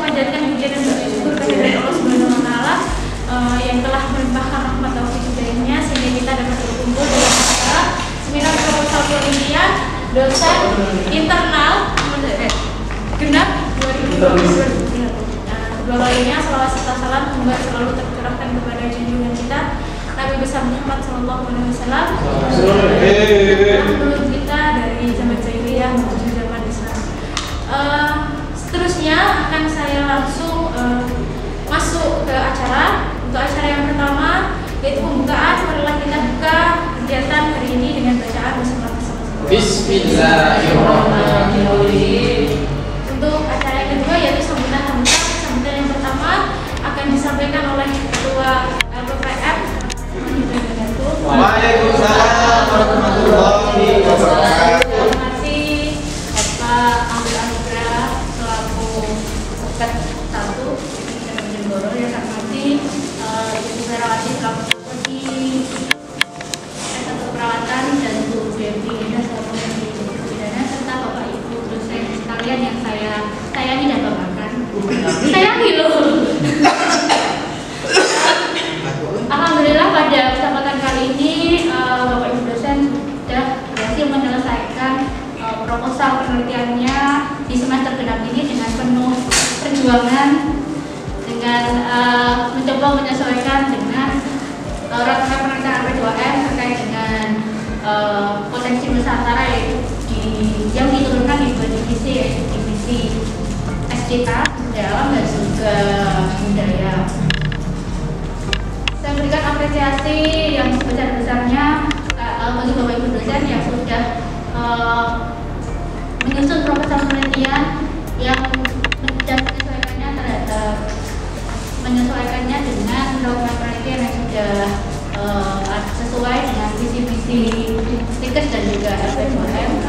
memanjatkan puji dan bersyukur kehadirat Allah Subhanahu wa taala yang telah melimpahkan rahmat taufik hidayahnya sehingga kita dapat berkumpul dalam acara seminar proposal penelitian dosen internal genap 2020. Kedua kalinya salawat serta salam semoga selalu tercurahkan kepada junjungan kita Nabi besar Muhammad sallallahu alaihi wasallam. Menurut kita dari zaman jahiliyah menuju zaman Islam. Seterusnya akan saya langsung masuk ke acara. Untuk acara yang pertama yaitu pembukaan. Marilah kita buka kegiatan hari ini dengan bacaan bersama-sama. Bismillahirrahmanirrahim. Untuk acara yang kedua yaitu sambutan tamu. Sambutan yang pertama akan disampaikan oleh Ketua LPPM. Waalaikumsalam warahmatullahi wabarakatuh. Terima kasih Bapak Abdul Anugrah selaku Pet 1 Jemboro yang kami hormati, Ibu Ferawati selaku Strategi Satu Perawatan dan Bu Devi selaku Pidana serta Bapak Ibu dosen sekalian yang saya sayangi dan banggakan. Sayangi loh. Alhamdulillah pada kesempatan kali ini Bapak Ibu dosen sudah berhasil menyelesaikan proposal penelitiannya di semester genap ini dengan penuh perjuangan, dengan mencoba menyesuaikan dengan rangka penelitian LP2M terkait dengan potensi Nusantara yang diturunkan di dua divisi, yaitu divisi SDK dalam dan juga budaya. Saya berikan apresiasi yang sebesar-besarnya bagi Bapak Ibu dosen yang sudah menyusun proposal penelitian yang menyesuaikannya dengan program penelitian yang sudah sesuai dengan visi-visi STIKES dan juga LP2M.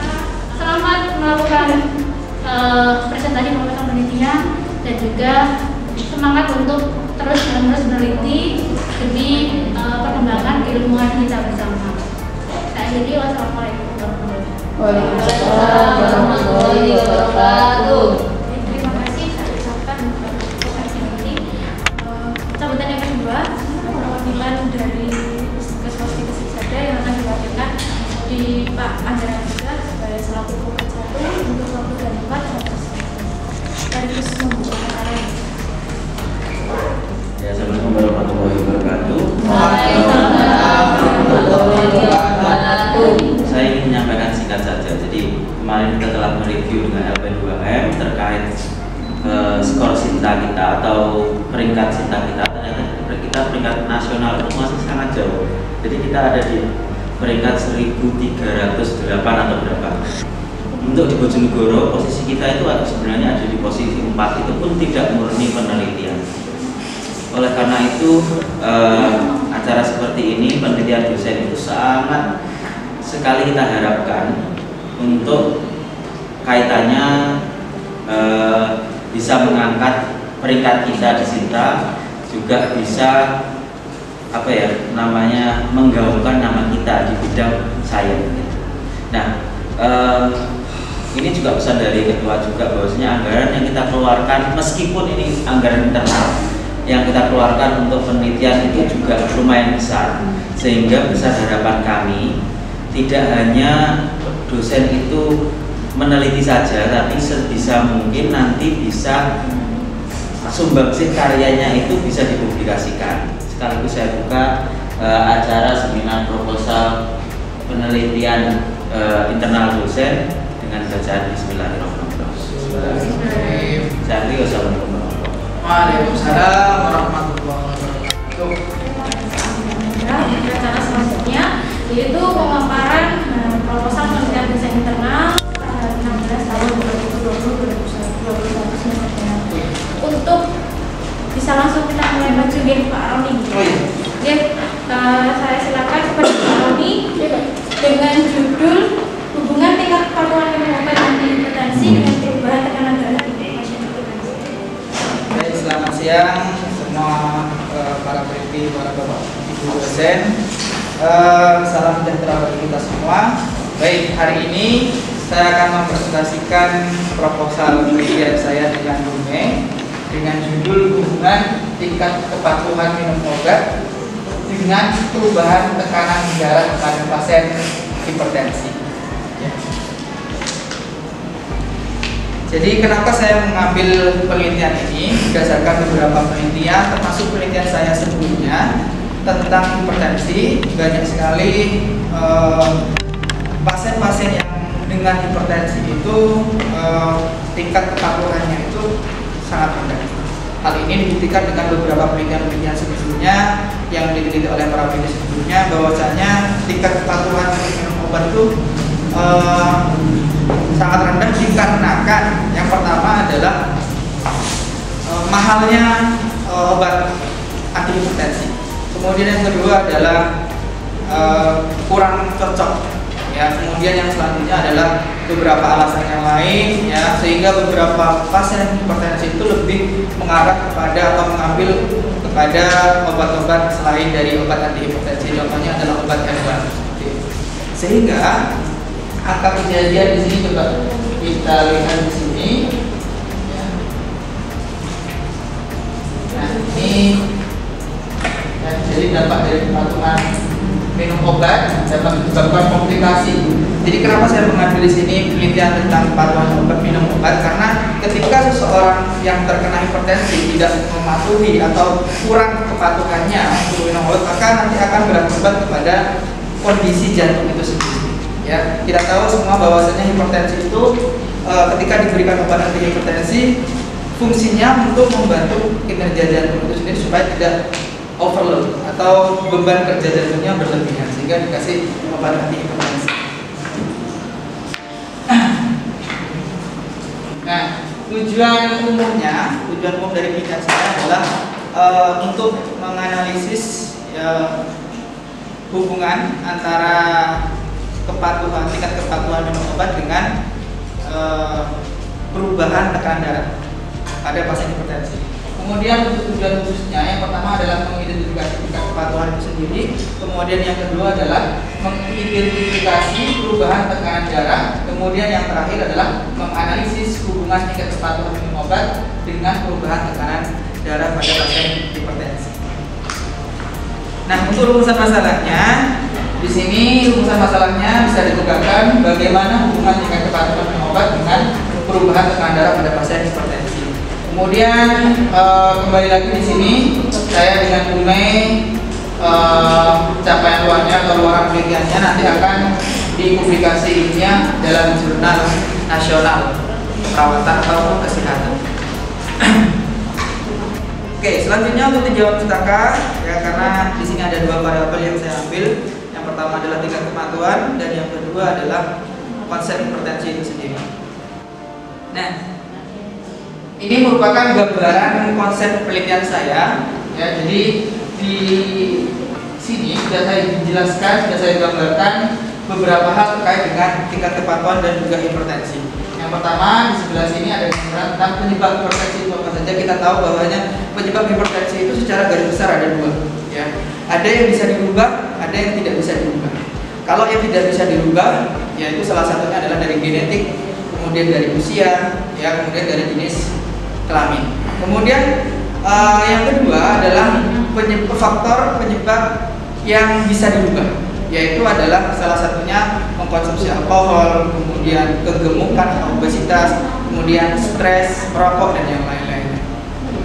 Selamat melakukan presentasi proposal penelitian dan juga semangat untuk terus-menerus meneliti demi perkembangan keilmuan kita bersama. Saya akhiri, wassalamualaikum warahmatullahi wabarakatuh. Terima kasih saya ucapkan ini. Sambutan yang kedua, perwakilan dari Keswastika Sada yang akan diwakilkan di Pak Andra juga sebagai selaku Pokok 1 untuk waktu dan tempat sekaligus membuka acara ini. Ya, assalamualaikum warahmatullahi wabarakatuh. Waalaikumsalam warahmatullahi wabarakatuh. Saya ingin menyampaikan singkat saja. Jadi kemarin kita telah mereview dengan LP2M terkait skor Sinta kita atau peringkat Sinta kita. Ternyata kita peringkat nasional itu masih sangat jauh. Jadi kita ada di peringkat 1308 atau berapa. Untuk di Bojonegoro posisi kita itu sebenarnya ada di posisi 4, itu pun tidak murni penelitian. Oleh karena itu acara seperti ini, penelitian dosen itu sangat sekali kita harapkan untuk kaitannya bisa mengangkat peringkat kita di Sinta, juga bisa menggaungkan nama kita di bidang sains. Nah, ini juga pesan dari ketua juga bahwasanya anggaran yang kita keluarkan, meskipun ini anggaran internal yang kita keluarkan untuk penelitian itu juga lumayan besar, sehingga besar harapan kami tidak hanya dosen itu meneliti saja, tapi sebisa mungkin nanti bisa sumbangsih karyanya itu bisa dipublikasikan. Sekaligus saya buka acara seminar proposal penelitian internal dosen dengan bacaan Bismillahirrahmanirrahim. Saya akhiri, wassalamualaikum. Waalaikumsalam warahmatullahi wabarakatuh. Acara selanjutnya yaitu pemaparan proposal penelitian desain internal 16 tahun 2020-2021 selanjutnya. Untuk bisa langsung kita mulai baca Pak Roni. Saya silakan kepada Pak Roni dengan judul hubungan tingkat kepatuhan kementerian anti-hipertensi dengan perubahan tekanan darah di pasien hipertensi. Baik, selamat siang semua para peneliti, para bapak ibu dosen. Salam sejahtera bagi kita semua. Baik, hari ini saya akan mempresentasikan proposal penelitian saya dengan Bu Mei dengan judul hubungan tingkat kepatuhan minum obat dengan perubahan tekanan darah pada pasien hipertensi. Jadi kenapa saya mengambil penelitian ini? Berdasarkan beberapa penelitian, termasuk penelitian saya sebelumnya tentang hipertensi, banyak sekali pasien-pasien yang dengan hipertensi itu tingkat kepatuhannya itu sangat rendah. Hal ini dibuktikan dengan beberapa penelitian sebelumnya yang diteliti oleh para peneliti sebelumnya, bahwasanya tingkat kepatuhan minum obat itu sangat rendah dikarenakan yang pertama adalah mahalnya obat anti hipertensi. Kemudian yang kedua adalah kurang cocok, ya. Kemudian yang selanjutnya adalah beberapa alasan yang lain, ya, sehingga beberapa pasien hipertensi itu lebih mengarah kepada atau mengambil kepada obat-obat selain dari obat anti hipertensi. Contohnya adalah obat herbal. Sehingga angka kejadian di sini coba kita lihat di sini. Nah, ini ya, jadi dampak dari kepatuhan minum obat dapat menyebabkan komplikasi. Jadi kenapa saya mengambil di sini penelitian tentang kepatuhan obat minum obat? Karena ketika seseorang yang terkena hipertensi tidak mematuhi atau kurang kepatuhannya untuk minum obat, maka nanti akan berakibat kepada kondisi jantung itu sendiri. Ya, kita tahu semua bahwasanya hipertensi itu ketika diberikan obat anti hipertensi fungsinya untuk membantu kinerja jantung itu sendiri supaya tidak overload atau beban kerja jantungnya berlebihan, sehingga dikasih obat anti hipertensi. Nah, tujuan umum dari penelitian saya adalah untuk menganalisis hubungan antara tingkat kepatuhan minum obat dengan perubahan tekanan darah pada pasien hipertensi. Kemudian untuk tujuan khususnya, yang pertama adalah mengidentifikasi tingkat kepatuhan itu sendiri. Kemudian yang kedua adalah mengidentifikasi perubahan tekanan darah. Kemudian yang terakhir adalah menganalisis hubungan tingkat kepatuhan minum obat dengan perubahan tekanan darah pada pasien hipertensi. Nah, untuk rumusan masalahnya, di sini rumusan masalahnya bisa ditegakkan bagaimana hubungan tingkat kepatuhan minum obat dengan perubahan tekanan darah pada pasien hipertensi. Kemudian kembali lagi di sini saya dengan Bu Mei capaian luarnya atau luaran penelitiannya nanti akan dipublikasi ilmiah dalam jurnal nasional perawatan atau kesehatan. Oke, selanjutnya untuk tinjauan pustaka, ya, karena di sini ada dua variabel yang saya ambil. Yang pertama adalah tingkat kepatuhan dan yang kedua adalah konsep hipertensi itu sendiri. Nah, ini merupakan gambaran konsep penelitian saya, ya. Jadi di sini sudah saya jelaskan, sudah saya gambarkan beberapa hal terkait dengan tingkat kepatuhan dan juga hipertensi. Yang pertama di sebelah sini ada gambaran tentang penyebab hipertensi itu apa saja. Kita tahu bahwanya penyebab hipertensi itu secara garis besar ada dua, ya. Ada yang bisa dirubah, ada yang tidak bisa dirubah. Kalau yang tidak bisa dirubah, yaitu salah satunya adalah dari genetik, kemudian dari usia, ya, kemudian dari jenis kelamin. Kemudian yang kedua adalah faktor penyebab yang bisa dirubah, yaitu adalah salah satunya mengkonsumsi alkohol, kemudian kegemukan atau obesitas, kemudian stres, merokok dan yang lain-lainnya.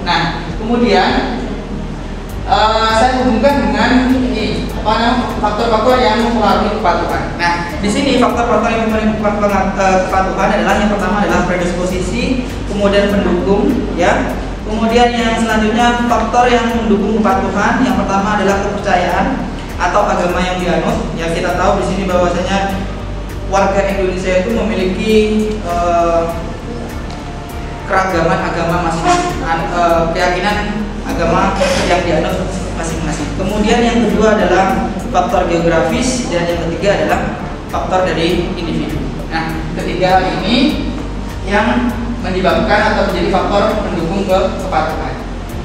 Nah, kemudian saya hubungkan dengan ini faktor-faktor yang mempengaruhi kepatuhan. Nah, di sini faktor-faktor yang mempengaruhi kepatuhan adalah yang pertama adalah predisposisi, kemudian pendukung, ya. Kemudian yang selanjutnya faktor yang mendukung kepatuhan, yang pertama adalah kepercayaan atau agama yang dianut. Ya, kita tahu di sini bahwasanya warga Indonesia itu memiliki keragaman agama masing-masing, keyakinan agama yang dianut masing-masing. Kemudian yang kedua adalah faktor geografis dan yang ketiga adalah faktor dari individu. Nah, ketiga hal ini yang menyebabkan atau menjadi faktor pendukung kepatuhan.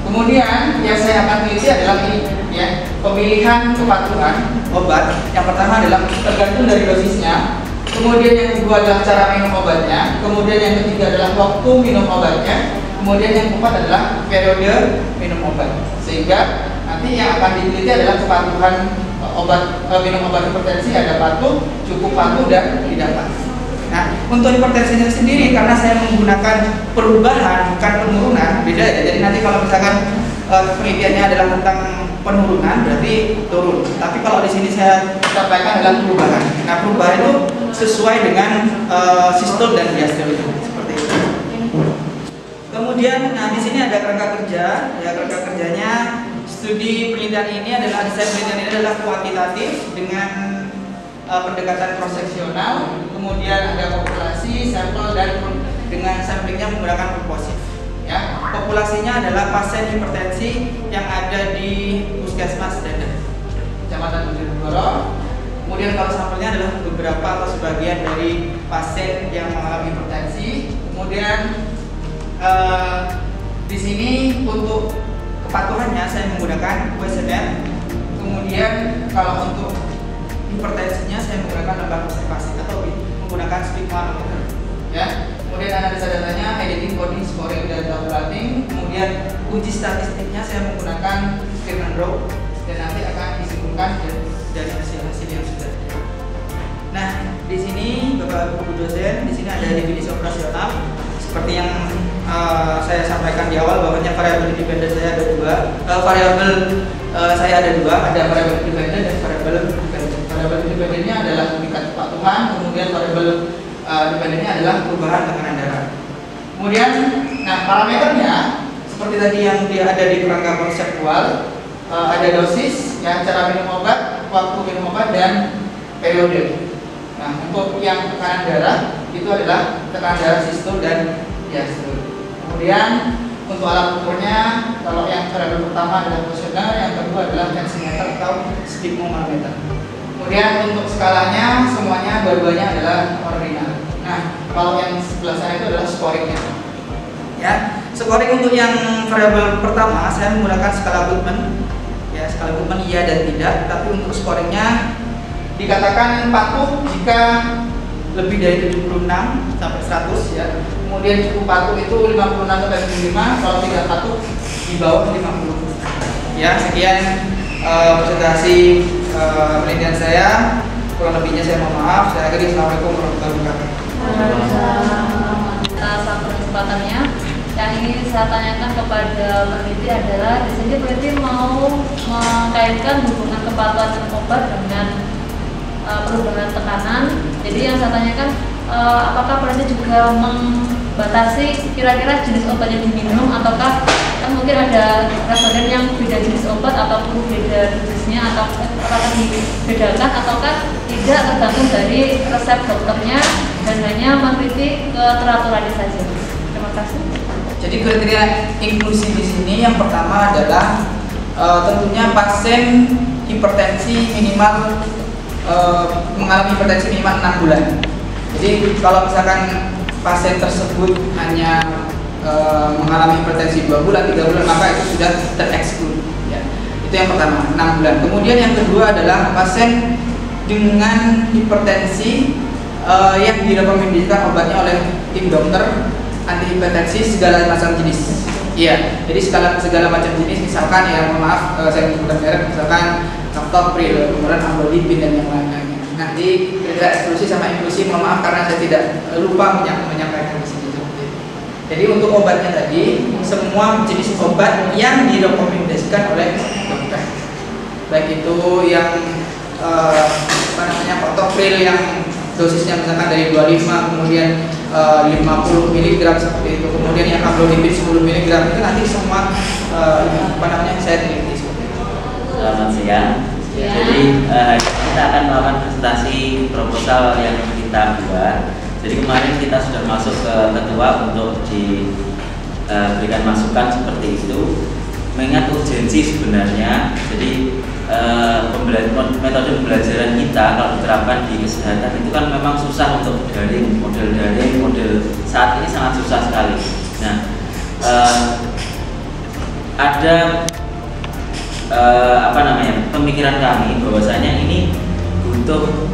Kemudian yang saya akan teliti adalah ini, ya, pemilihan kepatuhan obat. Yang pertama adalah tergantung dari dosisnya, kemudian yang kedua adalah cara minum obatnya, kemudian yang ketiga adalah waktu minum obatnya, kemudian yang keempat adalah periode minum obat. Sehingga nanti yang akan diteliti adalah kepatuhan minum obat hipertensi, ada patuh, cukup patuh, dan tidak patuh. Nah, untuk hipertensinya sendiri karena saya menggunakan perubahan bukan penurunan, beda ya. Jadi nanti kalau misalkan penelitiannya adalah tentang penurunan berarti turun. Tapi kalau di sini saya sampaikan adalah perubahan. Nah, perubahan itu sesuai dengan sistol dan diastol seperti itu. Kemudian, nah di sini ada kerangka kerja. Ya, kerangka kerjanya studi penelitian ini adalah desain penelitian ini adalah kuantitatif dengan pendekatan cross-seksional, kemudian ada populasi, sampel, dan dengan samplingnya menggunakan proporsi. Ya, populasinya adalah pasien hipertensi yang ada di Puskesmas Dada, Kecamatan Bojonegoro. Kemudian kalau sampelnya adalah beberapa atau sebagian dari pasien yang mengalami hipertensi. Kemudian di sini untuk kepatuhannya saya menggunakan questionnaire. Kemudian kalau untuk hipertensinya saya menggunakan lembar observasi atau menggunakan sphygmanometer. Ya. Kemudian analisa datanya, editing, coding, scoring, dan tabulating. Kemudian uji statistiknya saya menggunakan Spearman Rho, dan nanti akan disimpulkan dari hasil-hasil yang sudah ada. Nah, di sini Bapak Ibu dosen, di sini ada definisi operasional seperti yang saya sampaikan di awal bahwanya variabel independen saya ada dua. Saya ada dua, ada variabel independen dan variabel dependen. Variabel independennya adalah tingkat kepatuhan, kemudian variabel dependennya adalah perubahan tekanan darah. Kemudian, nah parameternya seperti tadi yang dia ada di kerangka konseptual, ada dosis, ya, cara minum obat, waktu minum obat, dan periode. Nah, untuk yang tekanan darah itu adalah tekanan darah sistol dan diastol. Kemudian untuk alat ukurnya, kalau yang variabel pertama adalah kuesioner, yang kedua adalah tensimeter atau sphygmomanometer. Kemudian untuk skalanya semuanya dua-duanya adalah ordinal. Nah, kalau yang sebelah sana itu adalah scoringnya. Ya, scoring untuk yang variabel pertama saya menggunakan skala Goodman. Ya, skala Goodman iya dan tidak. Tapi untuk scoringnya dikatakan patuh jika lebih dari 76 sampai 100 ya. Kemudian cukup patuh itu 56 sampai 75. Kalau tidak patuh di bawah 50. Ya, sekian presentasi penelitian saya. Kurang lebihnya saya mohon maaf. Saya akhiri. Assalamualaikum warahmatullahi wabarakatuh. Atas kesempatannya, yang ingin saya tanyakan kepada peneliti adalah di sini peneliti mau mengkaitkan hubungan kepatuhan obat dengan perubahan tekanan. Jadi yang saya tanyakan, apakah peneliti juga membatasi kira-kira jenis obat yang diminum, ataukah kan mungkin ada responden yang beda jenis obat ataupun beda dosisnya, atau apakah dibedakan ataukah tidak, tergantung dari resep dokternya dan hanya meneliti keteraturannya saja. Terima kasih. Jadi kriteria inklusi di sini yang pertama adalah tentunya pasien hipertensi minimal mengalami hipertensi minimal 6 bulan. Jadi kalau misalkan pasien tersebut hanya mengalami hipertensi 2 bulan, 3 bulan, maka itu sudah tereksklud. Ya. Itu yang pertama, 6 bulan. Kemudian yang kedua adalah pasien dengan hipertensi yang direkomendasikan obatnya oleh tim dokter anti hipertensi segala macam jenis. Iya, jadi segala macam jenis, misalkan ya mohon maaf saya menyebutkan merek, misalkan captopril, kemudian amlodipin dan yang lain-lainnya. Nanti kriteria eksklusi sama inklusi mohon maaf karena saya tidak lupa menyampaikan di sini. Jadi untuk obatnya tadi semua jenis obat yang direkomendasikan oleh dokter, baik itu yang captopril yang dosisnya misalkan dari 25 kemudian 50 mg seperti itu, kemudian yang amlodipin 10 mg itu nanti semua saya teliti seperti itu. Selamat siang. Ya. Jadi kita akan melakukan presentasi proposal yang kita buat. Jadi kemarin kita sudah masuk ke ketua untuk diberikan masukan seperti itu. Mengingat urgensi sebenarnya, jadi metode pembelajaran kita kalau diterapkan di kesehatan itu kan memang susah untuk model daring, model saat ini sangat susah sekali. Nah, ada pemikiran kami bahwasanya ini butuh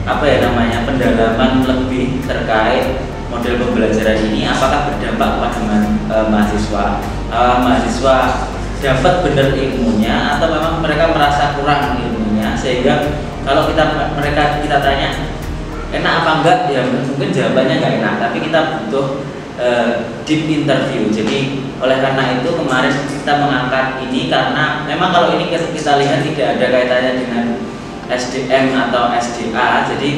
pendalaman lebih terkait model pembelajaran ini, apakah berdampak kepada mahasiswa, mahasiswa dapat benar ilmunya atau memang mereka merasa kurang ilmunya, sehingga kalau kita tanya enak apa enggak, ya mungkin jawabannya nggak enak, tapi kita butuh deep interview. Jadi oleh karena itu kemarin kita mengangkat ini karena memang kalau ini kita lihat tidak ada kaitannya dengan SDM atau SDA, jadi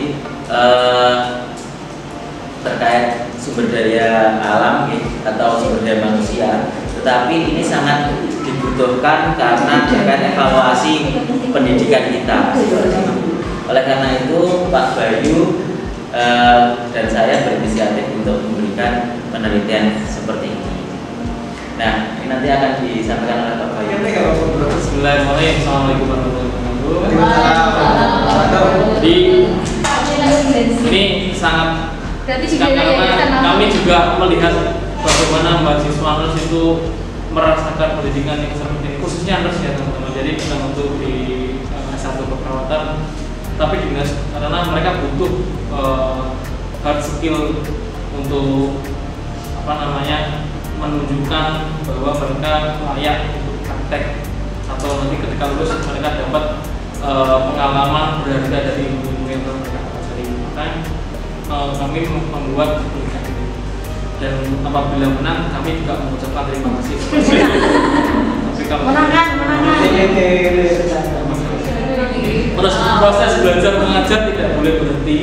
terkait sumber daya alam atau sumber daya manusia, tetapi ini sangat dibutuhkan karena terkait evaluasi pendidikan kita. Oleh karena itu Pak Bayu dan saya berinisiatif untuk memberikan penelitian seperti ini. Nah, ini nanti akan disampaikan oleh Pak Bayu. Bismillahirrahmanirrahim. Assalamualaikum warahmatullahi wabarakatuh. Jadi ini sangat karena kami juga melihat bagaimana mahasiswa nurse itu merasakan pendidikan yang seperti ini, khususnya nurse ya teman-teman. Jadi bukan untuk di S1 keperawatan, tapi di nurse, karena mereka butuh hard skill untuk menunjukkan bahwa mereka layak untuk praktek, atau nanti ketika lulus mereka dapat pengalaman berharga dari ilmu yang mereka pelajari. Maka kami membuat pendidikan ini, dan apabila menang kami juga mengucapkan terima kasih. Tapi kalau menangkan. Terus proses belajar mengajar tidak boleh berhenti,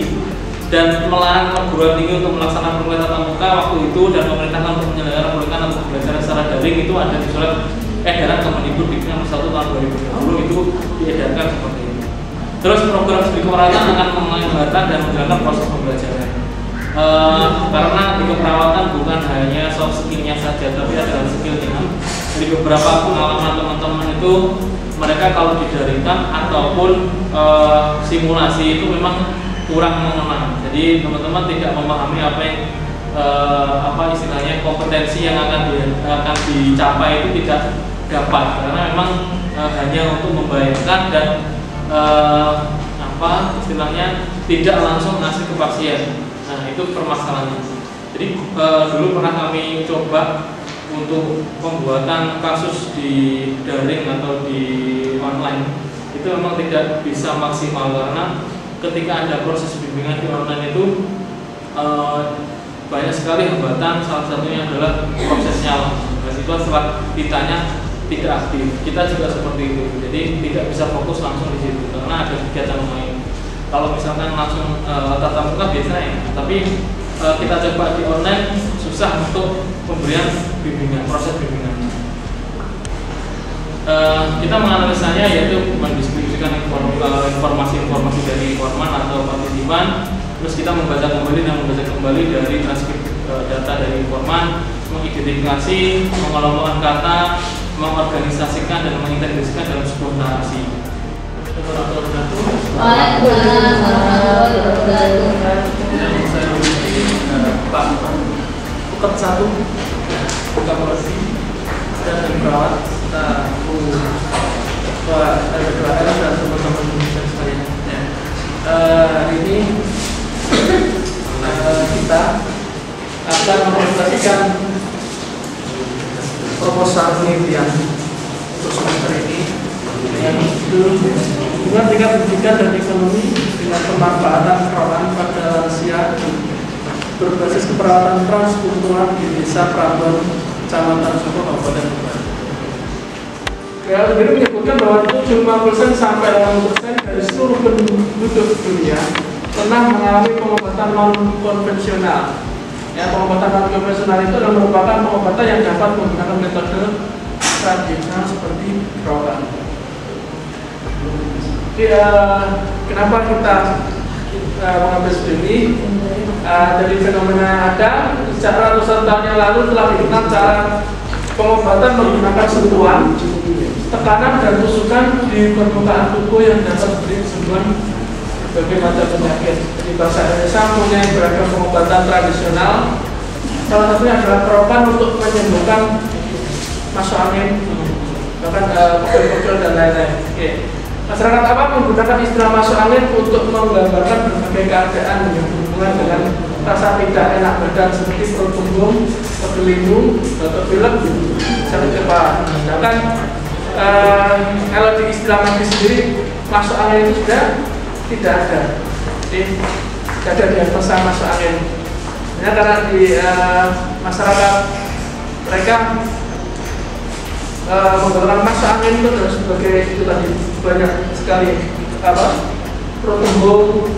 dan melarang perguruan tinggi untuk melaksanakan pembelajaran tatap muka waktu itu, dan memerintahkan untuk menyelenggarakan pembelajaran untuk belajar secara daring. Itu ada di surat edaran Kemendikbud nomor 1 tahun 2020 itu diedarkan seperti ini. Terus program studi keperawatan akan menyelenggarakan dan menjalankan proses pembelajaran. Karena di keperawatan bukan hanya soft skillnya saja, tapi ada skillnya. Dari beberapa pengalaman teman-teman itu, mereka kalau didaringkan ataupun simulasi itu memang kurang mengenal. Jadi teman-teman tidak memahami apa yang istilahnya kompetensi yang akan dicapai itu tidak dapat, karena memang hanya untuk membayangkan dan istilahnya tidak langsung ngasih ke pasien. Nah, itu permasalahannya. Jadi dulu pernah kami coba untuk pembuatan kasus di daring atau di online, itu memang tidak bisa maksimal karena ketika ada proses bimbingan di online itu banyak sekali hambatan. Salah satunya adalah prosesnya langsung. Mahasiswa setelah ditanya tidak aktif, kita juga seperti itu. Jadi tidak bisa fokus langsung di situ karena ada kegiatan lain. Kalau misalkan langsung tatap muka biasanya, tapi kita coba di online susah untuk pemberian bimbingan, proses bimbingan. Kita menganalisanya yaitu mendistribusikan informasi-informasi dari informan atau partisipan, terus kita membaca kembali dari transkrip data dari informan, mengidentifikasi, mengelompokkan kata, mengorganisasikan dan mengintegrasikan dalam sebuah narasi. Pak Bukat 1 Buka Polisi dan perawat Pak RW2R dan teman-teman sekalian. Hari ini kita akan mempresentasikan proposal penelitian untuk semester ini yang hubungan tingkat pendidikan dan ekonomi dengan pemanfaatan keperawatan pada lansia berbasis keperawatan transkultural di Desa Prambon, Kecamatan Soko, Kabupaten Tuban. Lebih menyebutkan bahwa 75% sampai 80% dari seluruh penduduk dunia pernah mengalami pengobatan non konvensional. Ya, pengobatan non konvensional itu adalah merupakan pengobatan yang dapat menggunakan metode tradisional seperti perawatan. Kenapa kita mengambil studi ini? Dari fenomena ada sejak ratusan tahun yang lalu telah dikenal cara pengobatan menggunakan sentuhan, tekanan dan tusukan di permukaan tubuh yang dapat memberi kesembuhan berbagai macam penyakit. Di bahasa Indonesia punya beragam pengobatan tradisional. Salah satunya adalah kerokan untuk menyembuhkan masuk angin, bahkan pegel-pegel dan lain-lain. Masyarakat awam menggunakan istilah masuk angin untuk menggambarkan berbagai keadaan yang berhubungan dengan rasa tidak enak badan seperti perut kembung, bergelindung, batuk pilek, sakit kepala. Sedangkan kalau di istilah medis sendiri masuk angin itu sudah tidak ada. Jadi tidak ada diagnosa masuk angin. Ya, karena di masyarakat mereka menggunakan masuk angin itu adalah sebagai itu tadi banyak sekali perut kembung,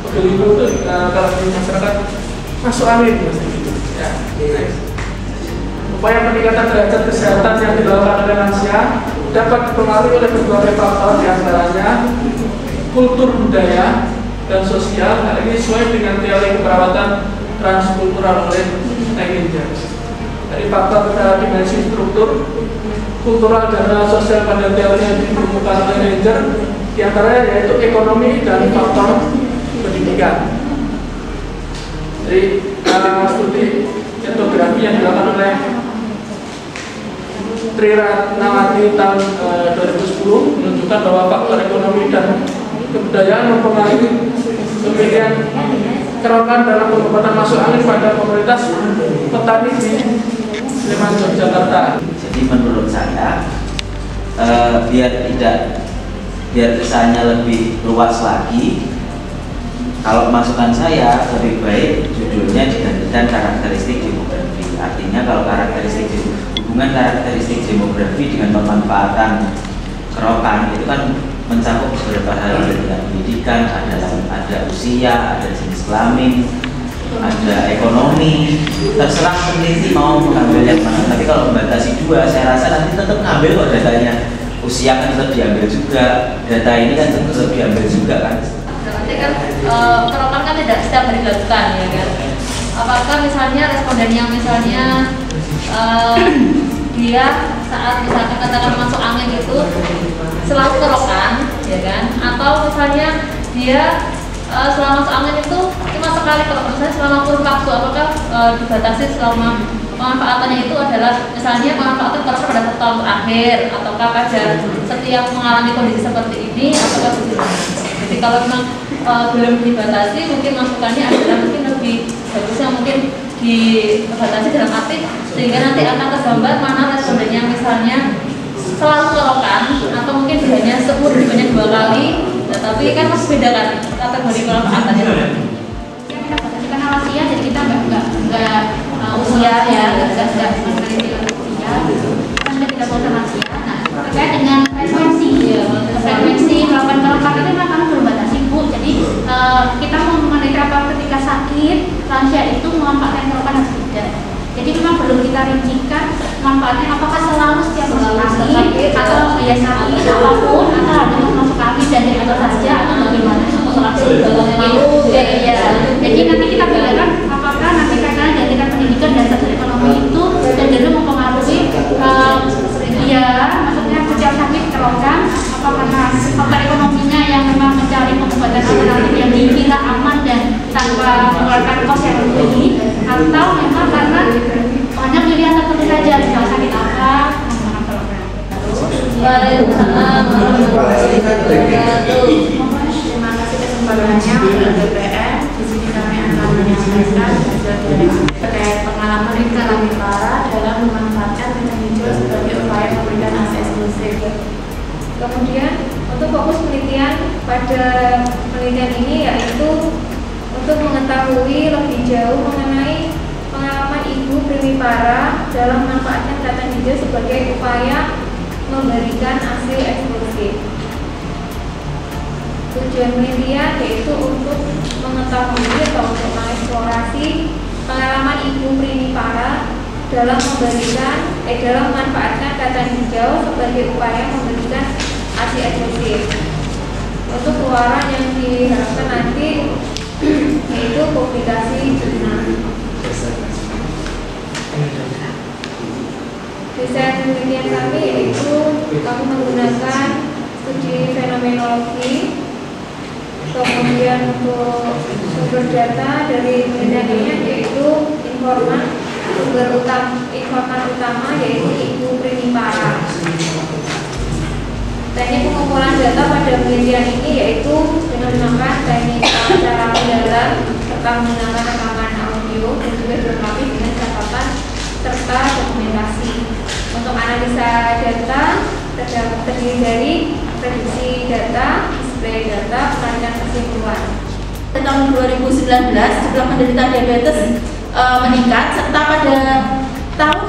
bergelindung itu kalau di masyarakat masuk angin ya. Upaya peningkatan derajat kesehatan yang dilakukan oleh lansia dapat dipengaruhi oleh berbagai faktor, diantaranya kultur budaya dan sosial. Hal ini sesuai dengan teori keperawatan transkultural oleh Eichinger. Dari faktor dimensi struktur, kultural dan sosial pada teori yang ditemukan oleh Eichinger, diantaranya yaitu ekonomi dan faktor pendidikan. Jadi studi etnografi yang dilakukan oleh Tri Ratnawati tahun 2010 menunjukkan bahwa faktor ekonomi dan kebudayaan mempengaruhi pemilihan kerokan dalam pengobatan masuk angin pada komunitas petani di Sleman, Yogyakarta. Jadi menurut saya biar kesannya lebih luas lagi, kalau masukan saya lebih baik judulnya digantikan karakteristik demografi. Artinya kalau hubungan karakteristik demografi dengan pemanfaatan kerokan itu kan mencakup beberapa hal, ada pendidikan, ada usia, ada jenis kelamin, ada ekonomi. Terserah peneliti mau mengambil yang mana. Tapi kalau membatasi dua, saya rasa nanti tetap ngambil kok datanya. Usia kan tetap diambil juga, data ini kan tetap diambil juga kan. Berarti kan kerokan kan tidak setiap hari dilakukan ya kan. Apakah misalnya responden yang misalnya dia saat misalkan katakan masuk angin itu selalu kerokan ya kan, atau misalnya dia selama masuk angin itu cuma sekali kerokan, misalnya selama kurun waktu, apakah dibatasi selama pemanfaatannya itu adalah misalnya pemanfaatan kerokan pada 1 tahun terakhir, ataukah pada setiap mengalami kondisi seperti ini, ataukah bagaimana? Jadi kalau memang belum dibatasi, mungkin masukannya adalah mungkin lebih bagusnya mungkin dibatasi dalam arti sehingga nanti akan tergambar mana responden yang misalnya selalu kerokan atau mungkin hanya seumur hidupnya 2 kali, tetapi kan masih beda kan kategori pemanfaatannya. Karena lansia jadi kita nggak usia ya, nggak meneliti usia, kan tidak boleh lansia. Nah, terkait dengan frekuensi melakukan kerokan itu memang kami belum batasi Bu. Jadi kita mau menetapkan ketika sakit lansia itu memanfaatkan kerokan atau tidak. Jadi memang belum kita rincikan manfaatnya apakah selalu setiap masuk angin atau ya sakit apapun, atau ada masuk angin dan diatur saja atau bagaimana ya. Jadi nanti kita bedakan apakah nanti karena dari tingkat pendidikan dan status ekonomi itu cenderung mempengaruhi ya maksudnya setiap sakit kerokan, apakah karena faktor ekonominya yang memang mencari pengobatan alternatif yang dikira aman dan tanpa mengeluarkan kos yang tinggi, atau memang karena banyak pilihan tertentu saja, misalnya sakit apa menggunakan kerokan. Terima kasih kesempatannya untuk DPR. Di sini kami akan menyampaikan terkait pengalaman yang kami para dalam memanfaatkan metode hijau sebagai upaya memberikan akses eksklusif. Kemudian untuk fokus penelitian pada penelitian ini yaitu untuk mengetahui lebih jauh mengenai pengalaman Ibu Primipara dalam memanfaatkan kacang hijau sebagai upaya memberikan hasil eksklusif. Tujuan penelitian yaitu untuk mengetahui atau untuk mengeksplorasi pengalaman Ibu Primipara dalam memanfaatkan kacang hijau sebagai upaya memberikan ASI eksklusif. Untuk keluaran yang diharapkan nanti yaitu publikasi jurnal. Desain penelitian kami yaitu kami menggunakan studi fenomenologi, kemudian untuk sumber data dari penelitian ini yaitu informan utama yaitu Ibu Primipara. Teknik pengumpulan pengolahan data pada penelitian ini yaitu dengan menggunakan teknik cara mendalam serta menggunakan rekaman audio dan juga dilengkapi dengan catatan serta dokumentasi. Untuk analisa data terdiri dari prediksi data, display data, penarikan kesimpulan. Tahun 2019 jumlah penderita diabetes meningkat, serta pada tahun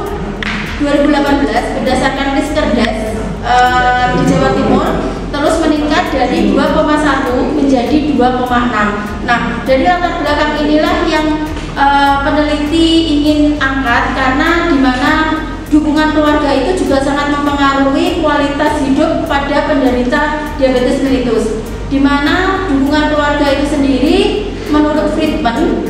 2018 berdasarkan Riskerdas di Jawa Timur terus meningkat dari 2,1 menjadi 2,6. Nah, dari latar belakang inilah yang peneliti ingin angkat, karena di mana dukungan keluarga itu juga sangat mempengaruhi kualitas hidup pada penderita diabetes mellitus, di mana dukungan keluarga itu sendiri menurut Friedman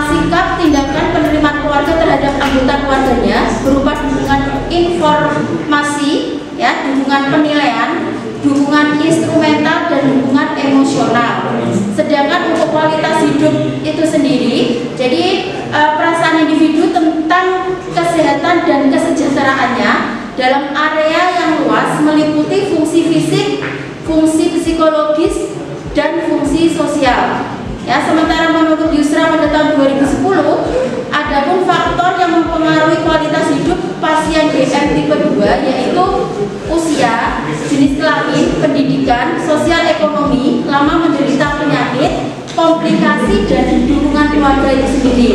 sikap tindakan penerimaan keluarga terhadap anggota keluarganya berupa dukungan informasi, ya, dukungan penilaian, dukungan instrumental dan dukungan emosional. Sedangkan untuk kualitas hidup itu sendiri, jadi perasaan individu tentang kesehatan dan kesejahteraannya dalam area yang luas meliputi fungsi fisik, fungsi psikologis, dan fungsi sosial. Ya, sementara menurut Yusra pada tahun 2010, adapun faktor yang mempengaruhi kualitas hidup pasien DM tipe 2 yaitu usia, jenis kelamin, pendidikan, sosial ekonomi, lama menderita penyakit, komplikasi, dan dukungan keluarga itu sendiri.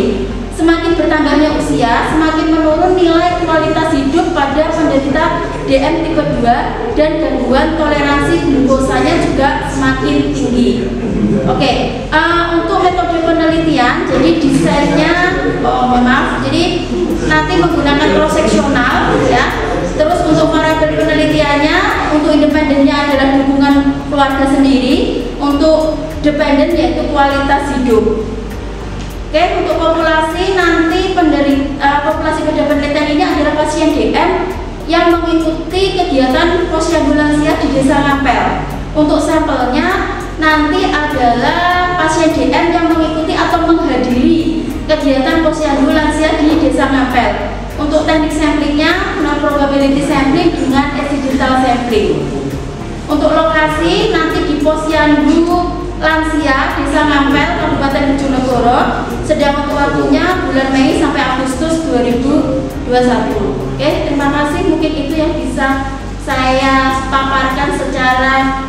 Semakin bertambahnya usia, semakin menurun nilai kualitas hidup pada penderita DM tipe 2 dan gangguan toleransi glukosanya juga semakin tinggi. Oke, untuk metode penelitian, jadi desainnya, jadi nanti menggunakan cross-seksional, ya. Terus untuk variabel penelitiannya, untuk independennya adalah dukungan keluarga sendiri, untuk dependen yaitu kualitas hidup. Oke, untuk populasi nanti populasi pada penelitian ini adalah pasien DM yang mengikuti kegiatan posyandu-lansia di Desa Ngampel. Untuk sampelnya nanti adalah pasien DM yang mengikuti atau menghadiri kegiatan posyandu lansia di Desa Ngampel. Untuk teknik samplingnya non probability sampling dengan accidental sampling. Untuk lokasi nanti di posyandu lansia Desa Ngampel Kabupaten Bojonegoro, sedang untuk waktunya bulan Mei sampai Agustus 2021. Oke, terima kasih. Mungkin itu yang bisa saya paparkan secara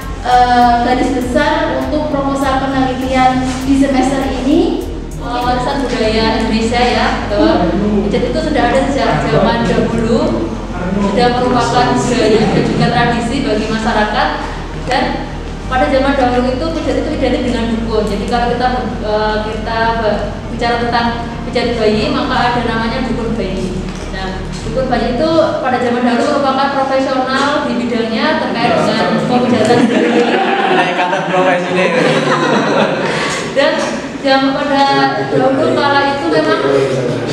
garis besar untuk proposal penelitian di semester ini. Warisan budaya Indonesia, ya, bahwa pijat itu sudah ada sejak zaman dahulu, sudah merupakan budaya dan juga tradisi bagi masyarakat. Dan pada zaman dahulu itu pijat itu identik dengan dukun. Jadi kalau kita bicara tentang pijat bayi, maka ada namanya dukun bayi. Nah, dukun bayi itu pada zaman dahulu merupakan profesional di bidangnya terkait dengan pemijatan bayi. Kata profesi deh. Dan yang pada dahulu kala itu memang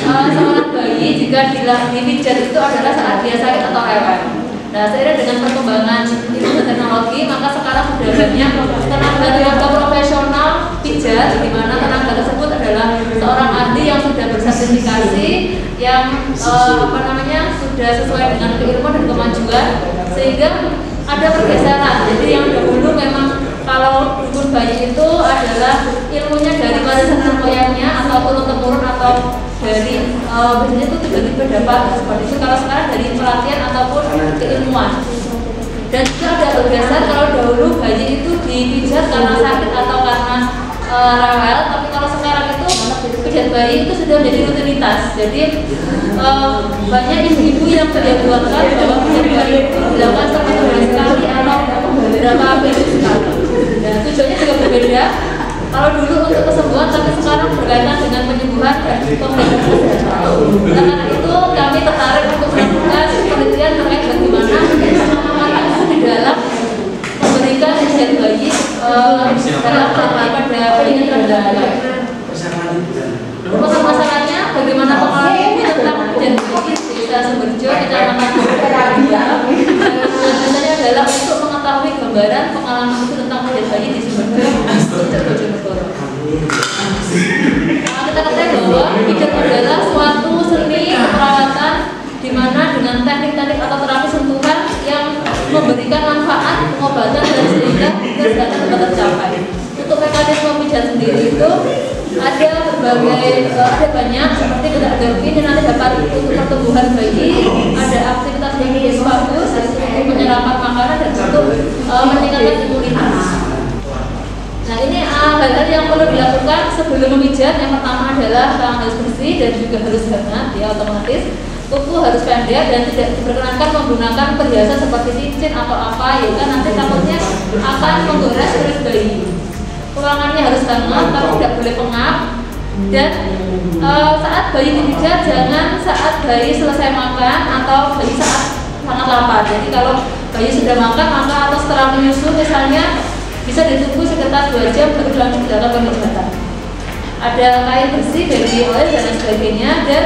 seorang bayi jika dipijat itu adalah saat dia sakit atau rewel. Nah, seiring dengan perkembangan ilmu dan teknologi, maka sekarang sudah banyak tenaga profesional pijat, di mana tenaga tersebut adalah seorang ahli yang sudah bersertifikasi, yang sudah sesuai dengan keilmuan dan kemajuan, sehingga ada pergeseran. Jadi yang dahulu memang kalau dukun bayi itu adalah ilmunya dari warisan nenek moyangnya atau turun-temurun atau dari biasanya itu tiba-tiba dapat seperti itu. Kalau sekarang dari pelatihan ataupun keilmuan. Dan juga ada bergeser kalau dahulu bayi itu dipijat karena sakit atau karena rewel, tapi kalau sekarang itu pijat bayi itu sudah menjadi rutinitas. Jadi banyak ibu-ibu yang menjadwalkan bahwa pijat bayi itu dilakukan satu hari sekali atau beberapa minggu sekali. Dan tujuannya juga berbeda. Kalau dulu untuk kesembuhan, tapi sekarang berkaitan dengan penyembuhan dan pemeriksaan kesehatan. Karena itu kami tertarik untuk melakukan penelitian terkait bagaimana itu di dalam memberikan pijat bayi dalam pada penelitian terhadap. Masalahnya bagaimana pengalaman ibu tentang pijat bayi di Desa Sumberjo, Kecamatan Biasanya adalah untuk mengetahui gambaran pengalaman itu tentang pijat bayi di Sumberjo, Bojonegoro. Kita ketahui bahwa pijat adalah suatu seni keperawatan di mana dengan teknik-teknik atau terapi sentuhan yang memberikan manfaat pengobatan dan sehingga kesehatan dapat tercapai. Untuk mekanisme pijat sendiri itu ada banyak seperti endorfin yang nanti dapat untuk pertumbuhan bayi, ada aktivitas biologis bagus untuk menyerapan makanan dan untuk meningkatkan imunitas. Nah ini hal-hal yang perlu dilakukan sebelum memijat. Yang pertama adalah tangan harus bersih dan juga harus hangat, ya otomatis. Kuku harus pendek dan tidak diperkenankan menggunakan perhiasan seperti cincin atau apa, ya kan nanti takutnya akan menggores kulit bayi. Ruangannya harus hangat, tapi tidak boleh pengap. Dan saat bayi dipijat jangan saat bayi selesai makan atau bayi saat sangat lapar. Jadi kalau bayi sudah makan maka atau setelah menyusu misalnya bisa ditunggu sekitar 2 jam baru langsung dilakukan pemijatan. Ada kain bersih, baby oil dan sebagainya. Dan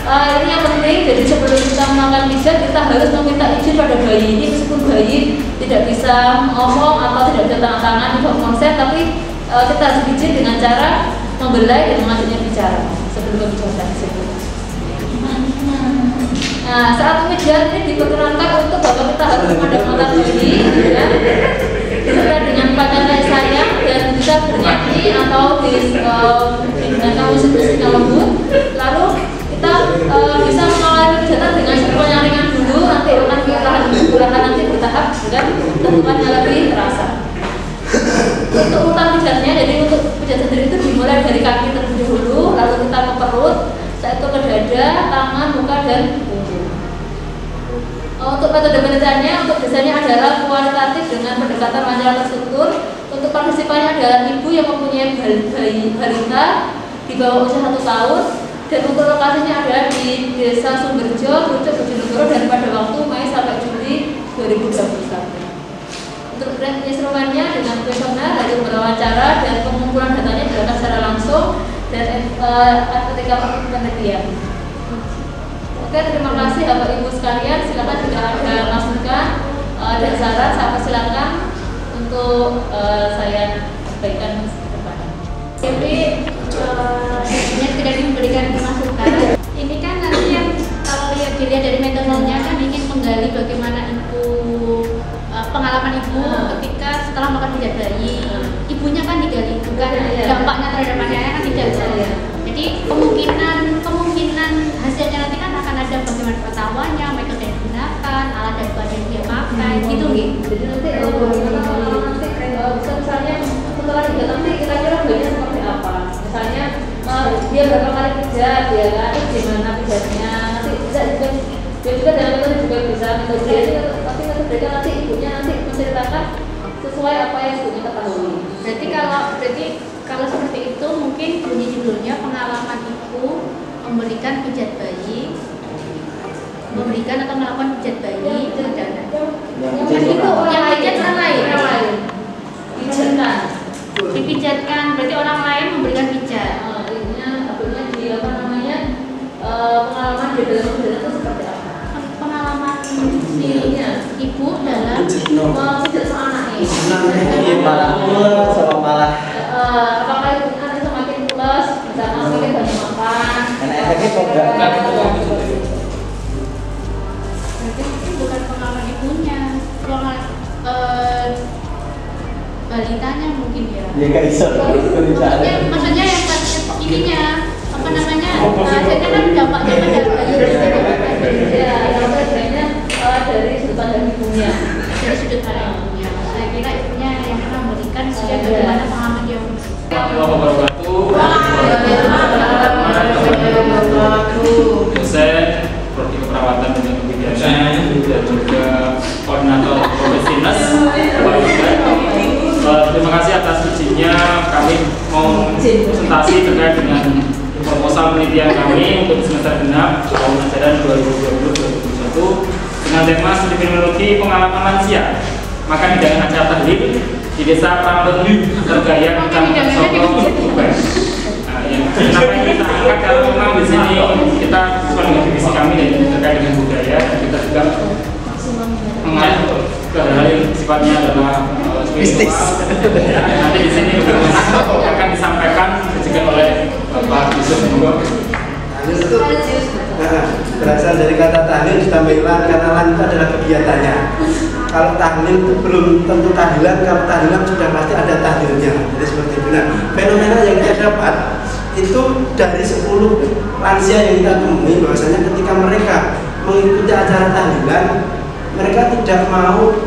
ini yang penting, jadi sebelum kita melakukan pijat kita harus meminta izin pada bayi ini, meskipun bayi tidak bisa ngomong atau tidak bisa tangan-tangan untuk konsen, tapi kita harus izin dengan cara membelai dan mengajaknya bicara sebelum pemijatan tersebut. Nah, saat pemijat ini diperkenankan untuk bahwa kita harus memandang mata bayi, ya, disertai dengan pandangan sayang dan bisa bernyanyi atau dengan musik-musik yang lembut. Lalu kita bisa mengawali pemijatan dengan sentuhan yang ringan dulu, nanti akan perlahan nanti bertahap dengan tentuannya lebih terasa. Untuk urutan pijatnya, jadi untuk pijat sendiri itu dimulai dari kaki terlebih dahulu, lalu kita ke perut, setelah itu ke dada, tangan, muka, dan punggung. Untuk metode penelitiannya, untuk desainnya adalah kualitatif dengan pendekatan wawancara terstruktur. Untuk partisipannya adalah ibu yang mempunyai bayi balita di bawah usia 1 tahun, dan untuk lokasinya adalah di Desa Sumberjo, Pucuk, Bojonegoro, dan pada waktu Mei sampai Juli 2021. Untuk instrumennya dengan kuesioner, lalu berwawancara dan pengumpulan datanya dilakukan secara langsung dan ketika penelitian. Oke, terima kasih Bapak Ibu sekalian. Silakan jika ada masukan dan saran, saya persilakan untuk saya sampaikan ke depan. Jadi tidak memberikan masukan. Ini kan nanti yang kalau dilihat dari metodenya kan ingin menggali bagaimana pengalaman ibu ketika setelah makan pijat bayi, ibunya kan digali bukan dampaknya terhadap anaknya kan tidak. Jadi kemungkinan hasilnya nanti kan akan ada bagaimana pengetahuannya, metode yang digunakan, alat dan bahan yang dia pakai, gitu gitu. Jadi nanti misalnya setelah pijat nanti kira-kira bayinya seperti apa? Misalnya dia berapa kali pijat, ya kan? Terus gimana pijatnya? Nanti bisa juga dalam metode juga bisa metode, tapi metode nanti ibunya nanti menceritakan sesuai apa yang ibunya ketahui. Berarti kalau seperti itu mungkin bunyi judulnya pengalaman ibu memberikan pijat bayi, memberikan atau melakukan pijat bayi pada anak. Itu Yang pijat orang lain. Dipijatkan, berarti orang lain memberikan pijat. Akhirnya di apa namanya pengalaman di dalam pijat itu seperti apa? Pengalaman si ibu dalam Pijat sama anaknya. malah Apakah ibunya nanti semakin pulas, misalnya makin banyak makan? karena efeknya kok enggak. Berarti itu bukan pengalaman ibunya, balitanya mungkin ya. Ya nggak bisa. Maksudnya yang ininya apa namanya? Jadi kan dampaknya pada bayi. Ya, yang sebenarnya dari sudut pandang ibunya. Dari sudut pandang ibunya. Saya kira ibunya yang pernah memberikan sejak bagaimana pengalaman dia. Dosen prodi keperawatan dan kebidanan dan juga koordinator profesinas. Terima kasih atas izinnya kami mau presentasi terkait dengan proposal penelitian kami untuk semester genap tahun ajaran 2020-2021 dengan tema studi kriminologi pengalaman lansia. Maka hidangan acara tahlil di Desa Prambon Tergaya Kecamatan Soko Tuban. Kenapa ini kita angkat karena memang di sini kita sesuai dengan divisi kami dan terkait dengan budaya dan kita juga mengatur ke hal yang sifatnya adalah spiritual. Nanti di sini akan disampaikan juga oleh Bapak Yusuf Munggo. Tahlil itu berasal dari kata tahlil ditambah lan, karena lan itu adalah kegiatannya. kalau tahlil itu belum tentu tahlilan, kalau tahlilan sudah pasti ada tahlilnya. Jadi seperti itu. Nah, fenomena yang kita dapat itu dari 10 lansia yang kita temui bahwasanya ketika mereka mengikuti acara tahlilan, mereka tidak mau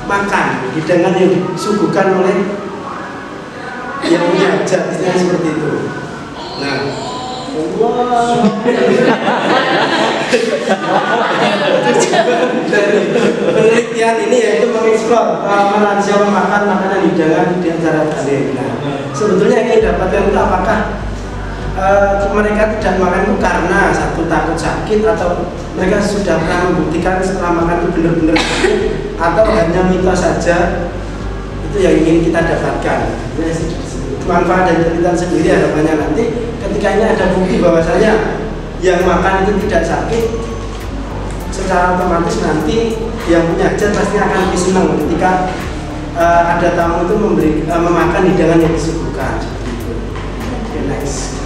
makan hidangan yang disuguhkan oleh yang punya hajat, istilahnya seperti itu. Nah, dari penelitian ini yaitu mengeksplor pengalaman lansia memakan makanan hidangan di acara tahlil. Nah, sebetulnya yang didapatkan itu apakah mereka tidak makan itu karena satu takut sakit, atau mereka sudah pernah membuktikan setelah makan itu benar-benar sakit, atau hanya mitos saja. Itu yang ingin kita dapatkan. Manfaat dan penelitian sendiri harapannya nanti ketika ini ada bukti bahwasanya yang makan itu tidak sakit, secara otomatis nanti yang punya hajat pasti akan lebih senang ketika ada tamu itu memakan hidangan yang disuguhkan. Okay, next.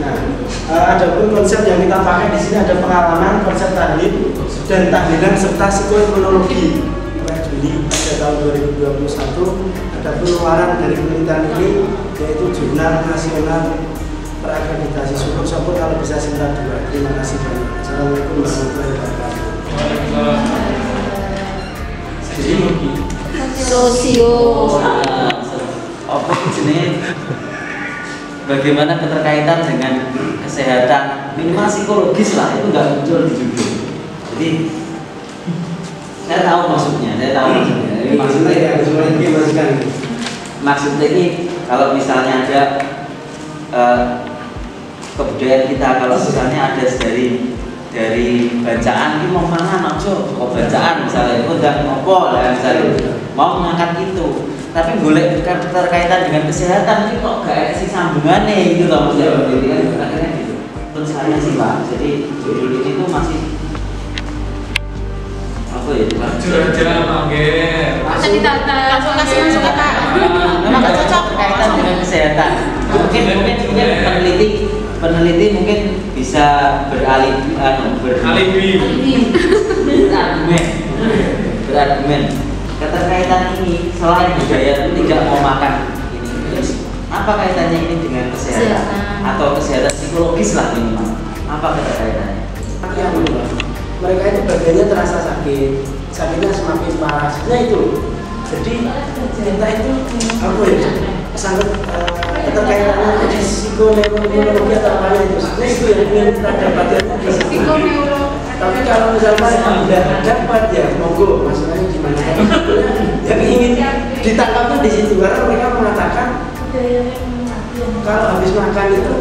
Nah, ada pun konsep yang kita pakai di sini ada pengalaman, konsep tahlil dan tahlilan serta psikologi. Juli pada tahun 2021 ada pengeluaran dari penelitian ini, yaitu Jurnal Nasional Terakreditasi Syukur kalau bisa singkat 2. Terima kasih banyak. Assalamualaikum warahmatullahi wabarakatuh. Sosio. Apa jenis? Bagaimana keterkaitan dengan kesehatan, minimal psikologis lah, itu nggak muncul di judul. Jadi saya tahu maksudnya. Maksudnya ini kalau misalnya ada kebudayaan kita, kalau misalnya ada dari bacaan ini mau mana maksud bacaan misalnya itu udah ngopo lah misalnya mau mengangkat itu, tapi boleh terkaitan dengan kesehatan ini kok gak ada sih sambungannya gitu loh maksudnya gitu kan, akhirnya gitu. Menurut saya sih Pak, jadi judul ini tuh masih apa ya? Lanjut aja panggil. Langsung kasih masuk kata. Memang gak cocok berkaitan dengan kesehatan. Mungkin peneliti mungkin bisa beralibi berargumen keterkaitan ini selain budaya itu tidak mau makan ini, apa kaitannya ini dengan kesehatan atau kesehatan psikologis lah minimal, apa keterkaitannya? Mereka itu badannya terasa sakitnya semakin parah, sebenarnya itu. Jadi kita itu apa ya? Sangat keterkaitannya di psikoneurologi atau apa itu. Sebenarnya itu yang ingin kita dapatkan di psikoneurologi. Tapi kalau misalnya tidak dapat ya monggo, maksudnya gimana? Yang ingin ditangkapnya di situ karena mereka mengatakan kalau habis makan itu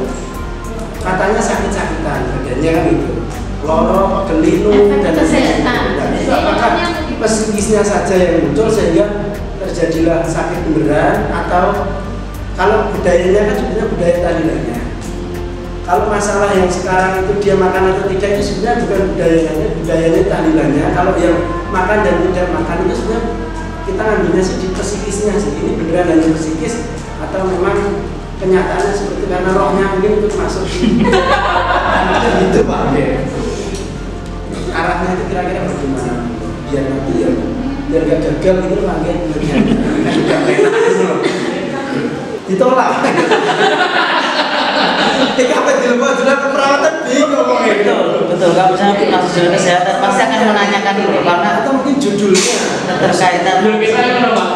katanya sakit-sakitan badannya kan itu, loro, gelinu dan kesehatan. Itu apakah psikisnya saja yang muncul sehingga terjadilah sakit beneran, atau kalau budayanya kan sebenarnya budaya tahlilannya. Kalau masalah yang sekarang itu dia makan atau tidak itu sebenarnya bukan budayanya tahlilannya. Kalau yang makan dan tidak makan itu sebenarnya kita ngambilnya sih di psikisnya sih. Ini beneran hanya psikis atau memang kenyataannya seperti karena rohnya mungkin ikut masuk gitu Pak. Arahnya itu kira-kira bagaimana biar nanti ya biar gak gagal gitu pakai ditolak. Apa di lembaga sudah perawatan bingung betul kalau misalnya masuk kesehatan pasti akan menanyakan itu karena atau mungkin judulnya terkaitan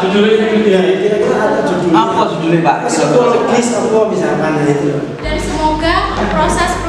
Judulnya kira-kira ada judulnya apa judulnya Pak? Psikologis apa misalkan itu. Dan semoga proses